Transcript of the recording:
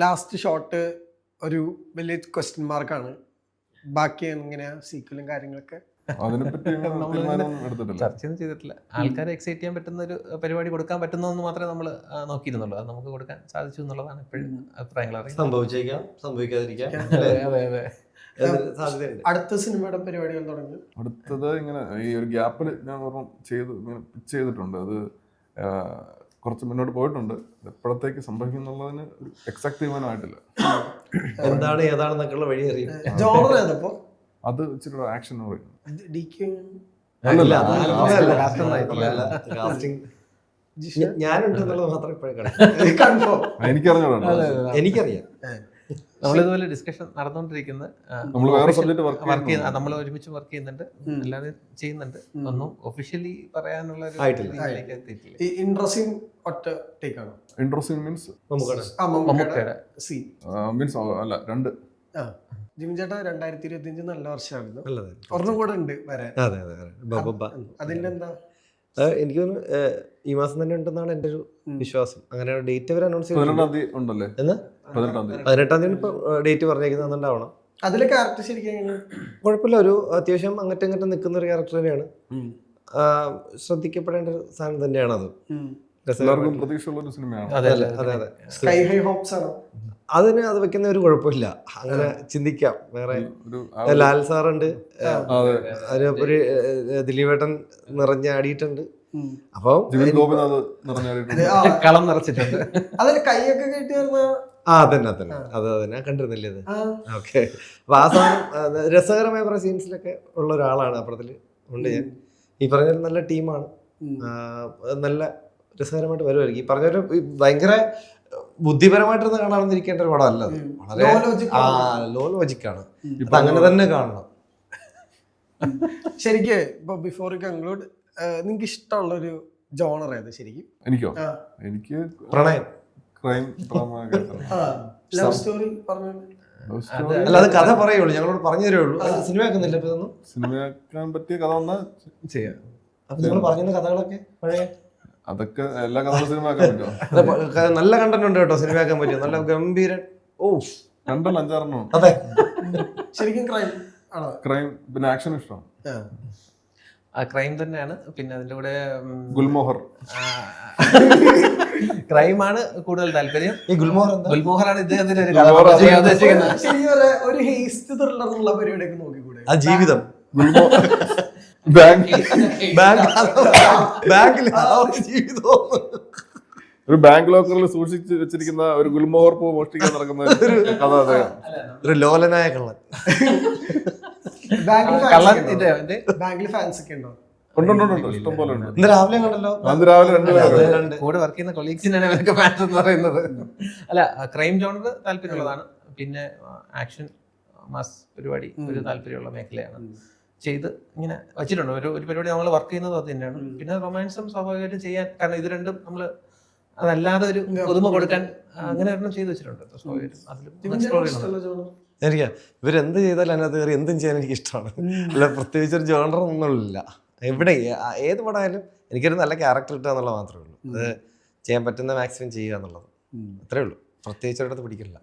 Last shot ഒരു വലിയ question മാർക്കാണ്. ബാക്കി എങ്ങനെയാ സീക്വലും കാര്യങ്ങളൊക്കെ? അതിനെപ്പറ്റി എടുത്തിട്ടില്ല, ചർച്ചയൊന്നും ചെയ്തിട്ടില്ല. ആൾക്കാരെ എക്സൈറ്റ് ചെയ്യാൻ പറ്റുന്ന ഒരു പരിപാടി കൊടുക്കാൻ പറ്റുന്നതെന്ന് മാത്രമേ നമ്മൾ നോക്കിയിരുന്നുള്ളൂ. അത് നമുക്ക് കൊടുക്കാൻ സാധിച്ചു എന്നുള്ളതാണ് ഇപ്പോഴും അഭിപ്രായങ്ങൾ അറിയാം. സംഭവിച്ചേക്കാം, സംഭവിക്കാതിരിക്കാം. അടുത്ത സിനിമയുടെ പരിപാടികൾ തുടങ്ങി. അടുത്തത് ഇങ്ങനെ ഈ ഒരു ഗ്യാപ്പിൽ ഞാൻ ഇങ്ങനെ പിച്ച് ചെയ്തിട്ടുണ്ട്. അത് കുറച്ച് മുന്നോട്ട് പോയിട്ടുണ്ട്. എപ്പോഴത്തേക്ക് സംഭവിക്കും എന്നുള്ളതിന് എക്സാക്ട് തീരുമാനമായിട്ടില്ല. എന്താണ് ഏതാണെന്നൊക്കെയുള്ള വഴി അറിയാം. ജോണർ ഏതപ്പോ? അത് ഇച്ചിരി ആക്ഷൻ പറയും. ഞാനുണ്ടെന്നുള്ളത് മാത്രം ഇപ്പോഴേ എനിക്കറിഞ്ഞോളാം. എനിക്കറിയാം. നമ്മളിതുപോലെ ഡിസ്കഷൻ നടന്നുകൊണ്ടിരിക്കുന്നത്, നമ്മൾ ഒരുമിച്ച് വർക്ക് ചെയ്യുന്നുണ്ട്, എല്ലാവരും ചെയ്യുന്നുണ്ട്. ഒന്നും ഒഫീഷ്യലി പറയാനുള്ള ഇൻട്രസ്റ്റിംഗ് ഒറ്റ ടേക്ക് ആണ്. ഇൻട്രസ്റ്റിംഗ് മീൻസ് മീൻസ് അല്ല രണ്ട്. ജിം ചേട്ടാ 2025 നല്ല വർഷമായിരുന്നു. ഒരെണ്ണം കൂടെ ഉണ്ട് വരാൻ. അതിന്റെ എന്താ? എനിക്ക് തോന്നുന്നു ഈ മാസം തന്നെ ഉണ്ടെന്നാണ് എൻ്റെ ഒരു വിശ്വാസം. അങ്ങനെ ഡേറ്റ് അവർ അനൗൺസ് ചെയ്തു. 18-ാം തീയതി ഇപ്പൊ ഡേറ്റ് പറഞ്ഞേക്കുന്നുണ്ടാവണം. അതിലെ ക്യാരക്ടർ ശരിക്കും കുഴപ്പമില്ല. ഒരു അത്യാവശ്യം അങ്ങോട്ടും ഇങ്ങോട്ടും നിൽക്കുന്ന ഒരു ക്യാരക്ടർ തന്നെയാണ്. ശ്രദ്ധിക്കപ്പെടേണ്ട ഒരു സാധനം തന്നെയാണ് അത്. അതിന് അത് വെക്കുന്ന ഒരു കുഴപ്പമില്ല. അങ്ങനെ ചിന്തിക്കാം. വേറെ ലാൽ സാറുണ്ട്, ഒരു ദിലീപേട്ടൻ നിറഞ്ഞാടിയിട്ടുണ്ട്. അപ്പൊ കളം നിറച്ചിട്ടുണ്ട്. കൈയൊക്കെ കെട്ടി അതന്നെ കണ്ടിരുന്നില്ലേ അത്? ഓക്കെ. അപ്പൊ ആ സാധനം രസകരമായ കുറെ സീൻസിലൊക്കെ ഉള്ള ഒരാളാണ് അപ്പുറത്തില് ഉണ്ട്. ഞാൻ ഈ പറഞ്ഞ നല്ല ടീമാണ്. നല്ല രസകരമായിട്ട് വരുമായിരിക്കും. ഈ പറഞ്ഞൊരു ഭയങ്കര ബുദ്ധിപരമായിട്ടിരുന്ന് കാണാമെന്നിരിക്കേണ്ട ഒരു പടം അല്ല. വളരെ ലോ ലോജിക്കാണ്. അപ്പൊ അങ്ങനെ തന്നെ കാണണം. ശരിക്ക് ഇപ്പൊ ബിഫോർ കൺക്ലൂഡ് നിങ്ങക്ക് ഇഷ്ടമുള്ള ഒരു ജോണർ ഏത് ശരിക്കും? എനിക്കോ? എനിക്ക് പ്രണയം, ക്രൈം, ലവ് സ്റ്റോറി പറഞ്ഞു. അല്ല, അത് കഥ പറയുള്ളൂ, ഞങ്ങളോട് പറഞ്ഞു തരുള്ളൂ. സിനിമയാക്കുന്നില്ല. ഇപ്പൊ ഇതൊന്നും സിനിമയാക്കാൻ പറ്റിയ കഥ വന്നാൽ ചെയ്യാം. അപ്പൊ നിങ്ങൾ പറഞ്ഞ കഥകളൊക്കെ പഴയ അതൊക്കെ എല്ലാ കഥകളും സിനിമയാക്കാൻ പറ്റുമോ? നല്ല കണ്ടന്റ് ഉണ്ട് കേട്ടോ സിനിമയാക്കാൻ പറ്റും. നല്ല ഗംഭീരൻ. കണ്ടല്ലോ 5-6 അതെ. ശരിക്കും ക്രൈം ആണോ? ക്രൈം പിന്നെ ആക്ഷൻ ഇഷ്ടം. ക്രൈം തന്നെയാണ്. പിന്നെ അതിന്റെ കൂടെ ഗുൽമോഹർ ക്രൈമാണ് കൂടുതൽ താല്പര്യം. ഈ ഗുൽമോഹറാണ് ഇദ്ദേഹത്തിന്റെ ഒരു ഒരു ഹേസ്റ്റ് ത്രില്ലർ ഉള്ള പരിപാടിയൊക്കെ നോക്കിക്കൂടെ? ആ ജീവിതം ഒരു ബാങ്ക് ലോക്കറിൽ സൂക്ഷിച്ച് വെച്ചിരിക്കുന്ന ഒരു ഗുൽമോഹർ പൂ മോഷ്ടിക്കാൻ നടക്കുന്ന കഥ. ഒരു ലോലനായ കള്ളൻ. ബാങ്കിൽ ഫാൻസ് ഒക്കെ ഉണ്ടോ? ഇഷ്ടം പോലെ ഉണ്ട്. ഇന്ന് രാവിലെ കണ്ടല്ലോ. അന്ന് രാവിലെ 2 കൂടെ വർക്ക് ചെയ്യുന്ന കൊളീഗ്സിനാണ് അവർക്ക് ഫാൻസ് എന്ന് പറയുന്നത്. അല്ല, ക്രൈം ജോണർ താല്പര്യമുള്ളതാണ്. പിന്നെ ആക്ഷൻ മാസ് പരിപാടി ഒരു താല്പര്യമുള്ള മേഖലയാണ്. ചെയ്ത് ഇങ്ങനെ വെച്ചിട്ടുണ്ട്. ഒരു പരിപാടി നമ്മൾ വർക്ക് ചെയ്യുന്നത് അത് തന്നെയാണ്. പിന്നെ റൊമാൻസും സ്വാഭാവികമായിട്ടും ചെയ്യാൻ, കാരണം ഇത് രണ്ടും നമ്മൾ അതല്ലാതെ ഒരു പുതുമ കൊടുക്കാൻ അങ്ങനെ ഒരെണ്ണം ചെയ്ത് വെച്ചിട്ടുണ്ട്. എനിക്ക് ഇവരെന്ത് ചെയ്താലും അതിനകത്ത് കയറി എന്തും ചെയ്യാൻ എനിക്ക് ഇഷ്ടമാണ്. അല്ല, പ്രത്യേകിച്ച് ഒരു ജോണർ ഒന്നുമില്ല. എവിടെ ഏത് പടമായാലും എനിക്കൊരു നല്ല ക്യാരക്ടർ കിട്ടുക എന്നുള്ളത് മാത്രമേ ഉള്ളൂ. അത് ചെയ്യാൻ പറ്റുന്ന മാക്സിമം ചെയ്യുക എന്നുള്ളത് അത്രേ ഉള്ളൂ. പ്രത്യേകിച്ച് ഒരിടത്ത് പിടിക്കില്ല.